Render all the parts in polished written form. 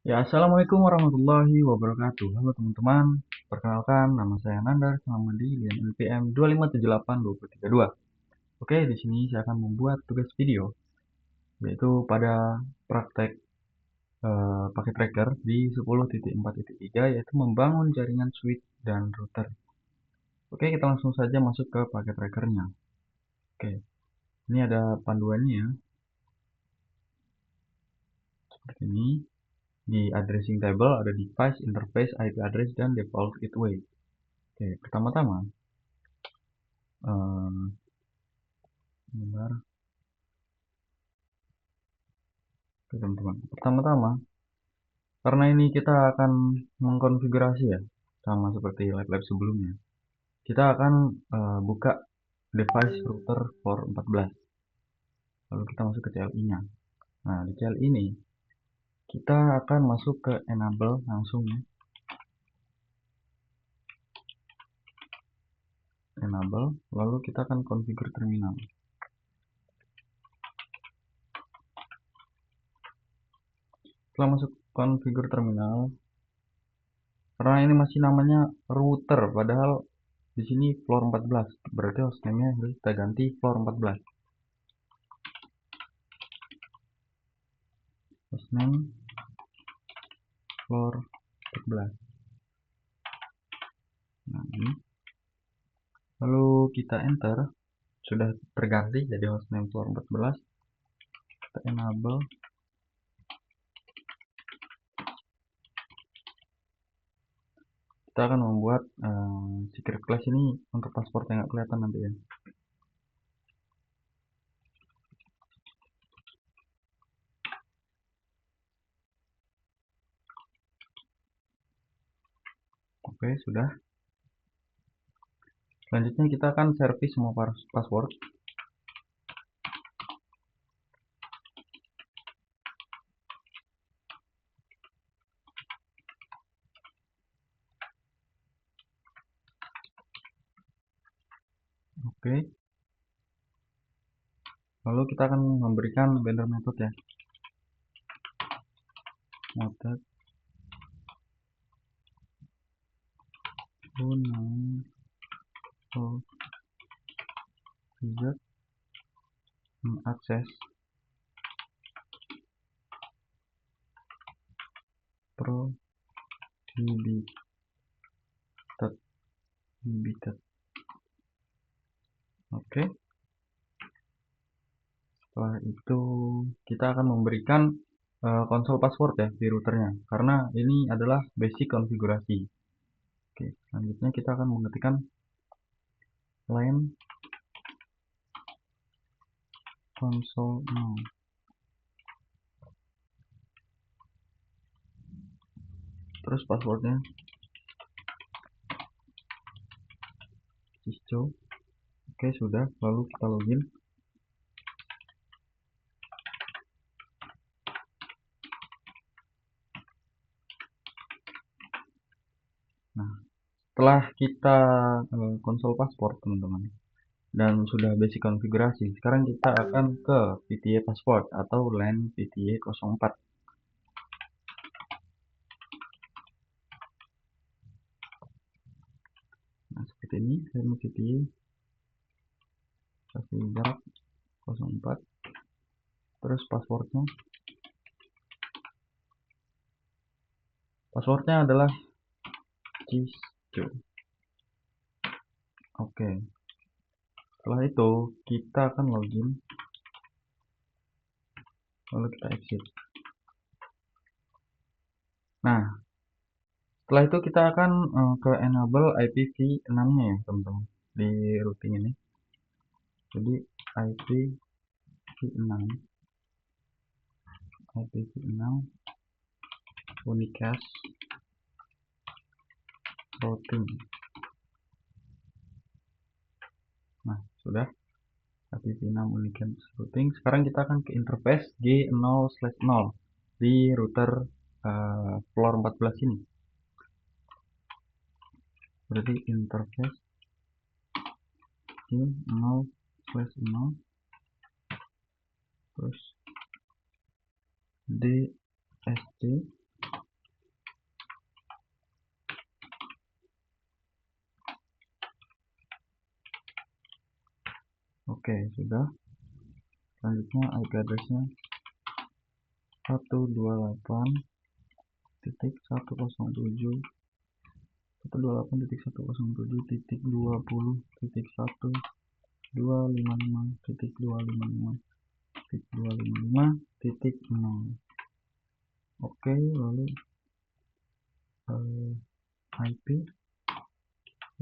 Ya, assalamualaikum warahmatullahi wabarakatuh. Halo teman-teman, perkenalkan nama saya Nandar Salamadi di NPM 2578232. Oke, di sini saya akan membuat tugas video, yaitu pada praktek pakai tracker di 10.4.3, yaitu membangun jaringan switch dan router. Oke, kita langsung saja masuk ke pakai trackernya. Oke, ini ada panduannya ya, seperti ini. Di addressing table ada device, interface, IP address, dan default gateway. Oke, pertama-tama sebentar, teman-teman. Pertama-tama, karena ini kita akan mengkonfigurasi ya, sama seperti lab-lab sebelumnya. Kita akan buka device router for 14. Lalu kita masuk ke CLI-nya. Nah, di CLI ini kita akan masuk ke enable langsung ya. Enable, lalu kita akan configure terminal. Setelah masuk configure terminal, karena ini masih namanya router, padahal di sini floor 14, berarti hostname-nya harus kita ganti floor 14. Hostname floor 14. Nah, ini. Lalu kita enter, sudah terganti jadi hostname floor 14. Kita enable. Kita akan membuat secret class ini untuk password yang nggak kelihatan nanti ya. Oke, sudah. Selanjutnya kita akan service semua password. Oke. Lalu kita akan memberikan banner method ya. Method user access prohibited. Oke. Setelah itu kita akan memberikan konsol password ya di routernya, karena ini adalah basic konfigurasi. Oke, selanjutnya kita akan mengetikkan line console now. Terus passwordnya Cisco. Oke, sudah. Lalu kita login. Nah, setelah kita konsol password teman-teman, dan sudah basic konfigurasi, sekarang kita akan ke VTA password atau LAN VTA 04. Nah, seperti ini, saya mau VTA kasih jarak 04. Terus passwordnya adalah Cisco. Oke, setelah itu kita akan login, lalu kita exit. Nah, setelah itu kita akan ke enable IPv6 nya ya teman-teman di routing ini. Jadi IPv6 unicast routing. Nah, sudah IPv6 unicast routing. Sekarang kita akan ke interface G0/0 di router floor 14 ini. Berarti interface G0/0 terus DSC Oke, sudah. Selanjutnya IP addressnya 128.168.20.255.255.255.0. Oke, lalu IP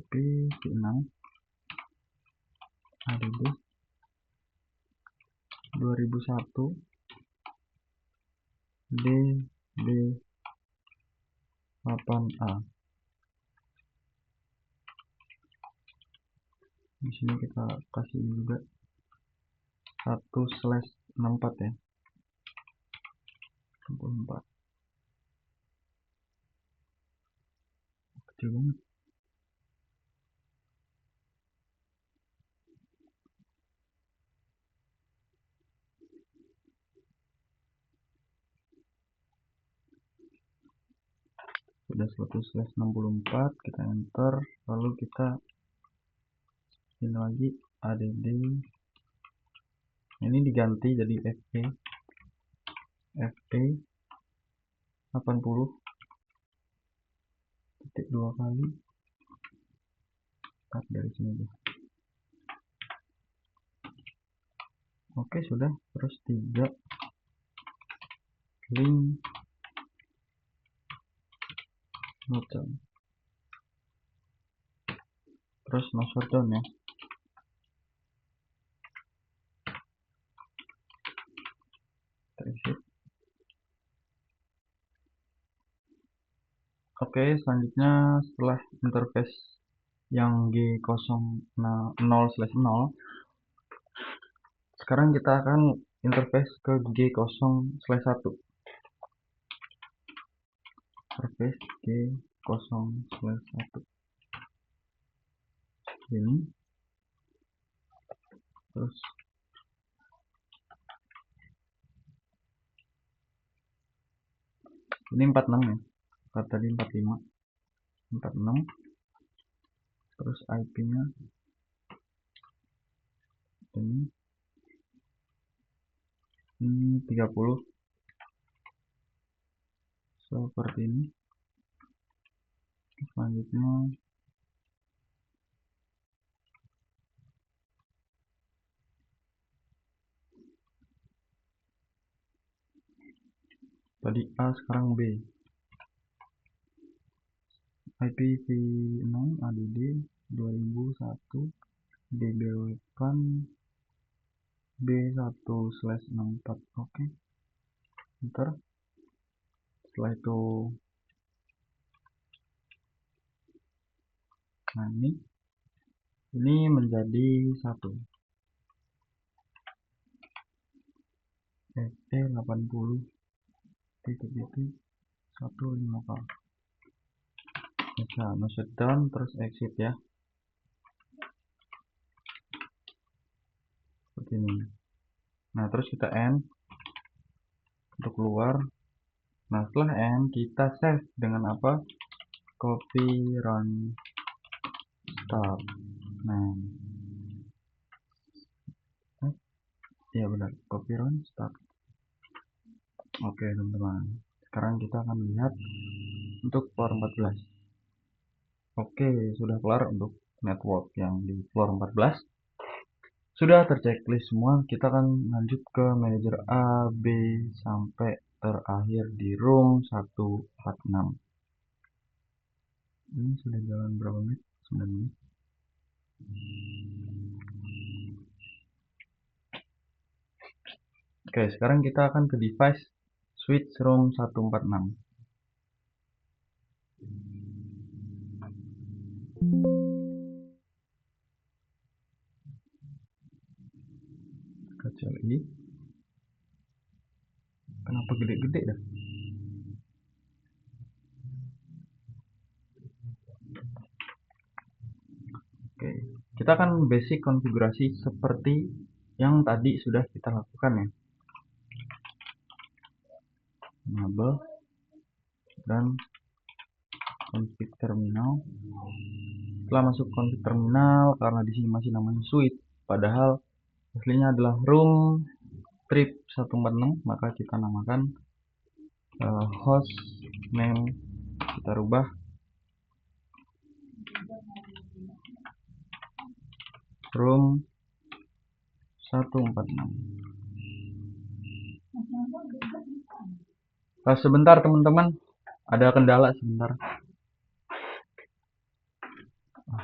V6 ADD 2001 DB8A. Di sini kita kasih juga 1/64 ya. 64. Kecil banget. Sudah 1/64, kita enter, lalu kita ini lagi ADD, ini diganti jadi FE 80.2 kali, cut dari sini deh. Oke, sudah. Terus 3 link node, terus no shutdown ya. Exit. Oke, selanjutnya setelah interface yang G0/0, sekarang kita akan interface ke G0/1. Interface G0/1 ini, terus ini 46 ya, tadi 45, 46, terus IP nya ini 30 seperti ini. Selanjutnya tadi A, sekarang B. IPv6 ADD 2001 DB8 B1/64. Oke, enter. Setelah itu, nah ini menjadi 1 FE 80.150. Bisa no shutdown, terus exit ya, seperti ini. Nah, terus kita end untuk keluar. Nah, setelah end kita save dengan apa? Copy run start. Nah, ya benar, copy run start. Oke teman-teman, sekarang kita akan lihat untuk floor 14. Oke, sudah kelar untuk network yang di floor 14. Sudah terchecklist semua, kita akan lanjut ke manajer A, B, sampai terakhir di room 146. Ini sudah jalan berapa menit? 9 menit. Oke, sekarang kita akan ke device switch room 146. Kecil ini. Kenapa gede-gede dah? Oke, kita akan basic konfigurasi seperti yang tadi sudah kita lakukan ya. Enable dan config terminal. Setelah masuk config terminal, karena di sini masih namanya switch, padahal aslinya adalah room trip 146, maka kita namakan host name, kita rubah room 146. Sebentar teman-teman, ada kendala sebentar.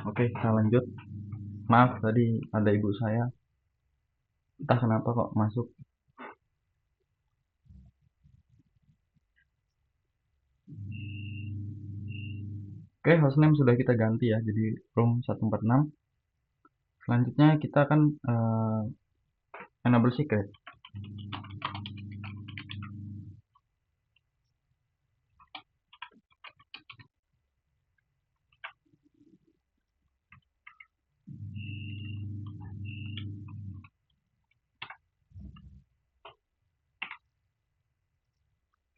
Oke, kita lanjut. Maaf, tadi ada ibu saya, entah kenapa kok masuk. Oke, hostname sudah kita ganti ya, jadi room 146. Selanjutnya kita akan enable secret.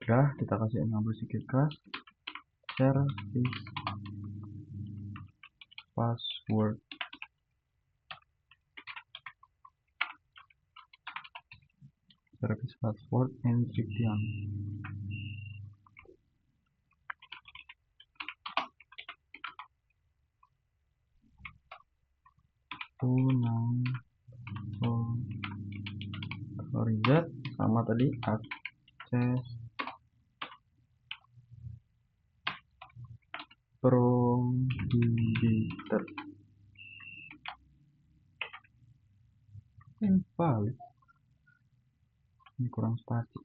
Sudah, kita kasih enable secret class, service password, encryption. Reset sama tadi akses prohibited. Balik. Ini kurang spasi.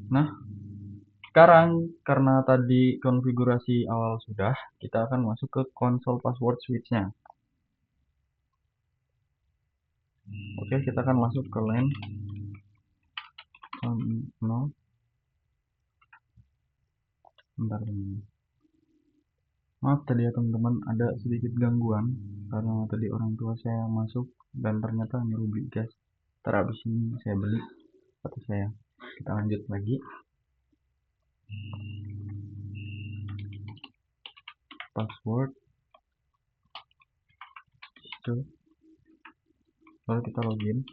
Nah, sekarang karena tadi konfigurasi awal sudah, kita akan masuk ke console password switch-nya. Oke, kita akan masuk ke LAN 0. Bentar teman. Maaf tadi ya teman-teman, ada sedikit gangguan karena tadi orang tua saya masuk dan ternyata nyerubi gas. Terhabis ini saya beli atau saya. Kita lanjut lagi. Password itu, lalu kita login,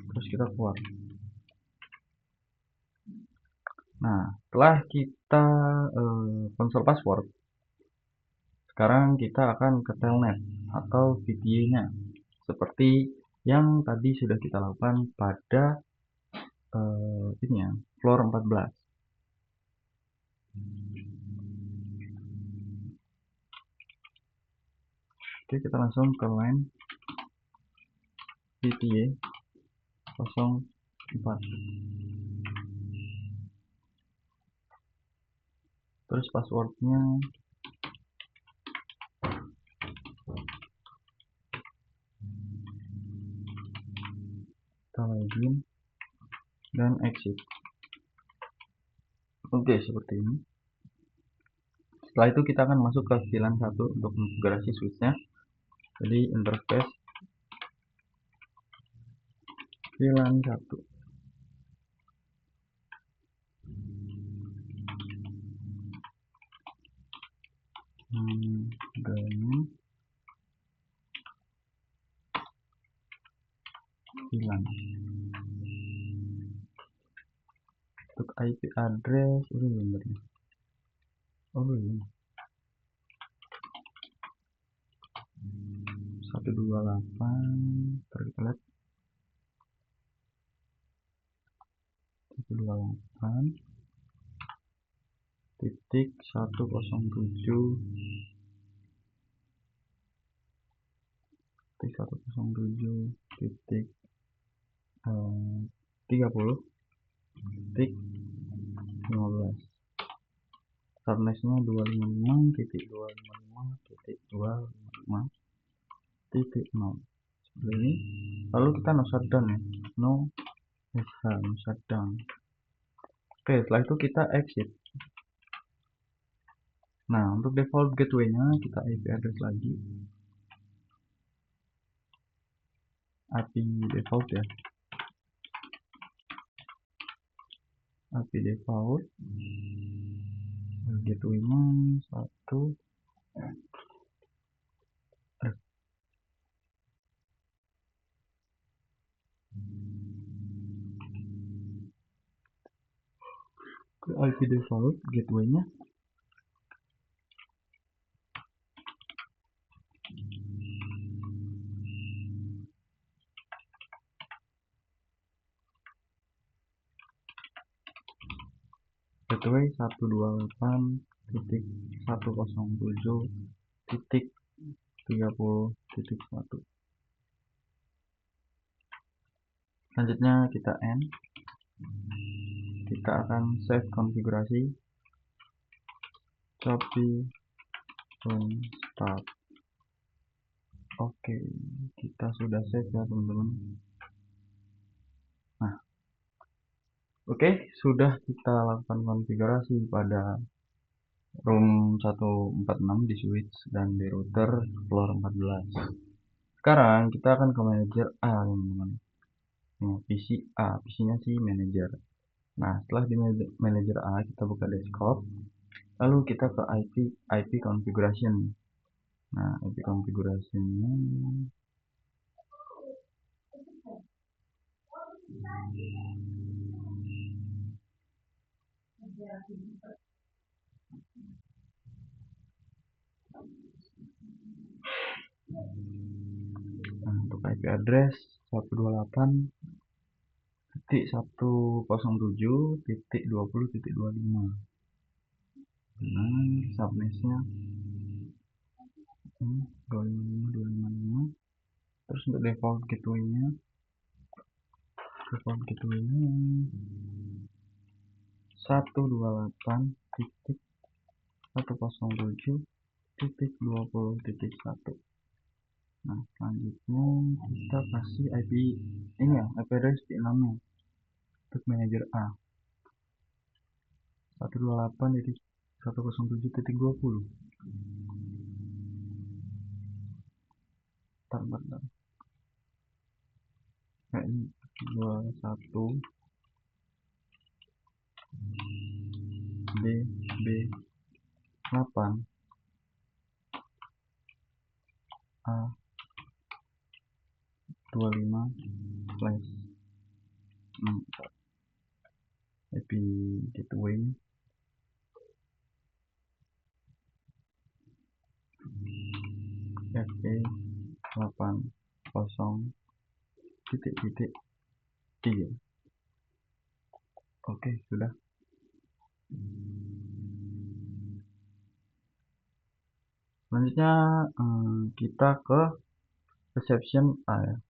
terus kita keluar. Nah, setelah kita konsol password, sekarang kita akan ke telnet atau VPN-nya seperti yang tadi sudah kita lakukan pada ini ya, floor 14. Oke, kita langsung ke line VPN 04. Terus passwordnya kita login dan exit. Oke, seperti ini. Setelah itu kita akan masuk ke VLAN 1 untuk konfigurasi switchnya. Jadi interface VLAN 1. VLAN. Untuk IP address ini benernya. Oh ini 128. Terus kita lihat 128 titik 107 titik 30 titik 15. Subnetnya 255.255.255.0 seperti ini. Lalu kita no shutdown ya, no shutdown. Oke, setelah itu kita exit. Nah, untuk default gateway-nya kita IP address lagi, IP default ya, IP default, gateway-nya 1 ke IP default gateway-nya. Gateway 128.107.30.1. Selanjutnya kita end. Kita akan save konfigurasi Shopee start. Oke, kita sudah save ya teman-teman. Nah, oke, sudah kita lakukan konfigurasi pada room 146 di switch dan di router floor 14. Sekarang kita akan ke manager A teman-teman. PC A, PC-nya sih manager. Nah, setelah di manager A kita buka desktop, lalu kita ke IP configuration. Nah, IP configuration-nya untuk IP address 128.107.20.25. Nah, subnetnya 255. Terus untuk default gateway-nya 128.107.20.1. Nah, selanjutnya kita kasih IP ini ya, IP address V6 nya untuk manager A 128.107.20. Bentar. Nah, ini 21 BB8 A 25/64 IP gateway FE 80.3. Oke, sudah. Selanjutnya kita ke reception A ya.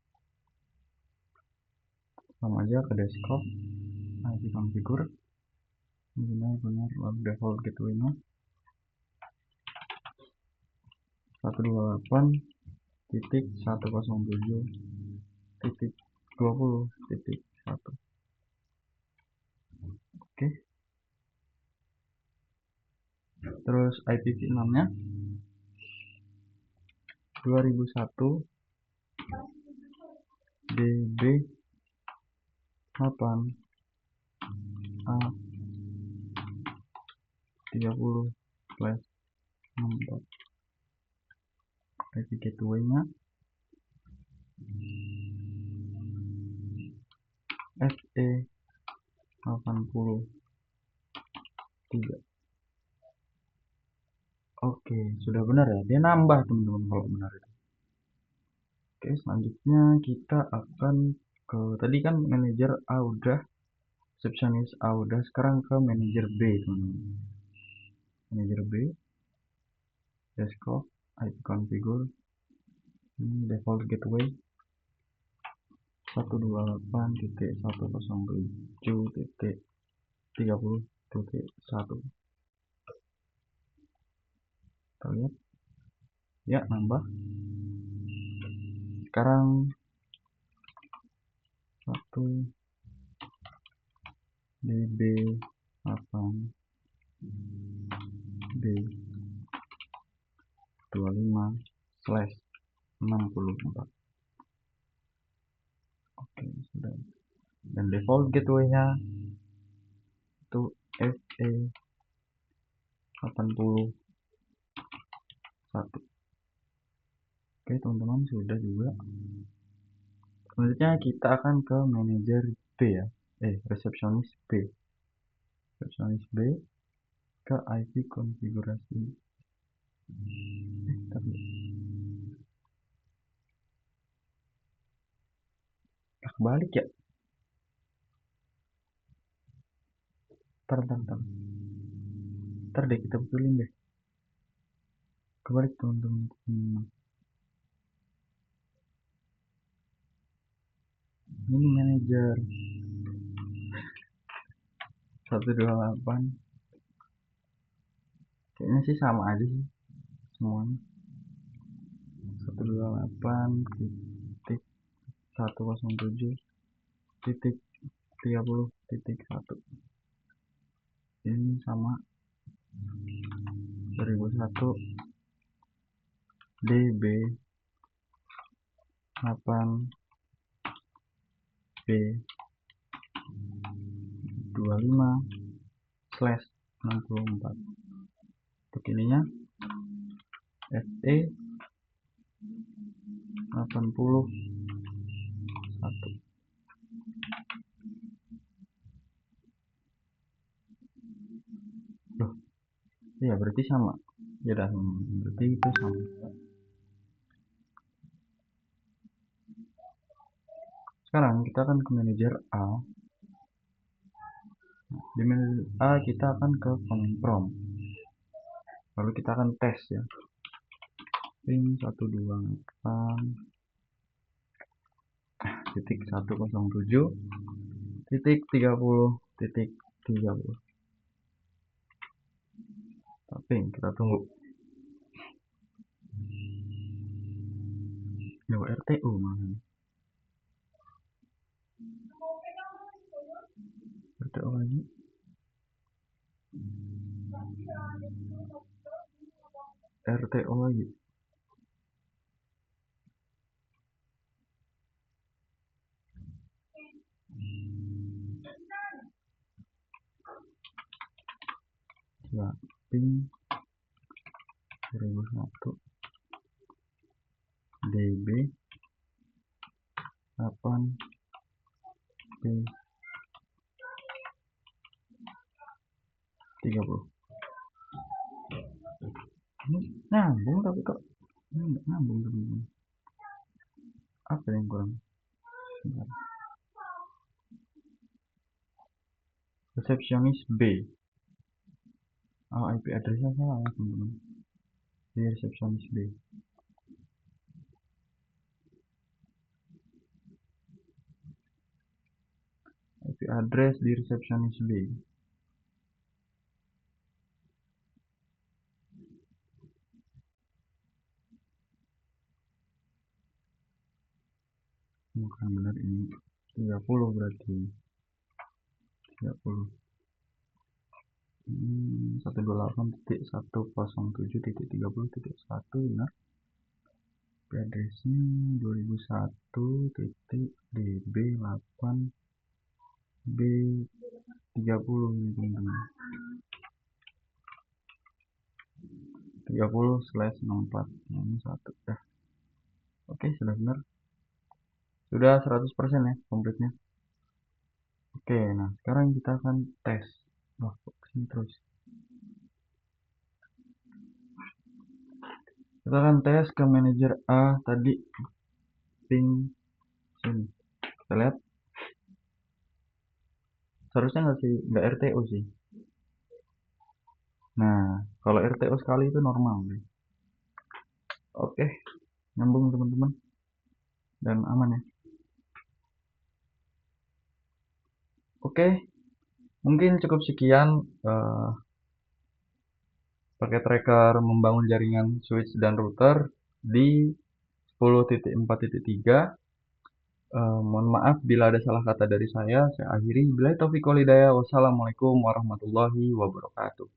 Sama aja ke desktop, IP configure, benar lalu default gateway-nya 128.107.20.1. Oke. Terus IPv6-nya 2001 DB8 A 30/64. IP gateway-nya FE 83. Oke, sudah benar ya. Dia nambah teman-teman kalau benar itu. Oke, selanjutnya kita akan ke tadi kan manajer A udah, receptionist A udah, sekarang ke manajer B teman-teman. Manajer B, desktop, IP configure, default gateway 128.107.30.1. Kita lihat ya, nambah. Sekarang 1 DB8 B25/64. Oke, sudah. Dan default gateway-nya itu FE 81. Oke teman-teman, sudah juga. Selanjutnya kita akan ke manajer B ya, receptionist B. resepsionis B ke IP konfigurasi. Tapi kebalik ya. Ntar deh kita betulin deh. Kebalik teman-teman. Ini manajer 128. Kayaknya sih sama aja sih semuanya. 128 titik 107 titik 30 titik 1. Ini sama 2001 DB 8 B 25/64. Untuk ininya SE 81. Loh, iya berarti sama. Ya dah, berarti itu sama. Sekarang kita akan ke manajer A. Di manajer A kita akan ke command prompt. Lalu kita akan tes ya. Ping 128 titik 107 titik 30 titik 30. Tapi kita tunggu. Nyawa RTU mana? RTU lagi. RTU lagi. Ya, ping 2001 DB 8 P 30. Ini nyambung tapi kok ini nggak nyambung teman-teman. Apa yang kurang? Bentar. Resepsionis B. Oh, IP addressnya salah teman-teman. Di resepsionis B. IP address di resepsionis B. Bukan benar, ini 30 berarti 30. 128.107.30.1 benar. IP addressnya 2001 titik DB 8 B 30 nih teman-teman. 30/64 ini 1 ya. Oke, sudah benar. Sudah 100% ya komplitnya. Oke, nah sekarang kita akan tes. Wah, kok kesini terus. Kita akan tes ke manajer A tadi. Ping sini. Kita lihat. Seharusnya nggak RTO sih. Nah, kalau RTO sekali itu normal nih. Oke, nyambung teman-teman. Dan aman ya. Oke, mungkin cukup sekian pakai tracker membangun jaringan switch dan router di 10.4.3. Mohon maaf bila ada salah kata dari saya akhiri. Billahi taufiq wal hidayah. Wassalamualaikum warahmatullahi wabarakatuh.